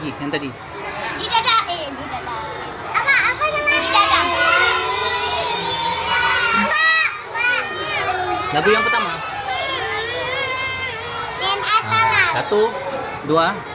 lagi yang tadi. Di dada, di dada. Apa namanya? Di dada. Lagu yang pertama. Dan asalan. 1, 2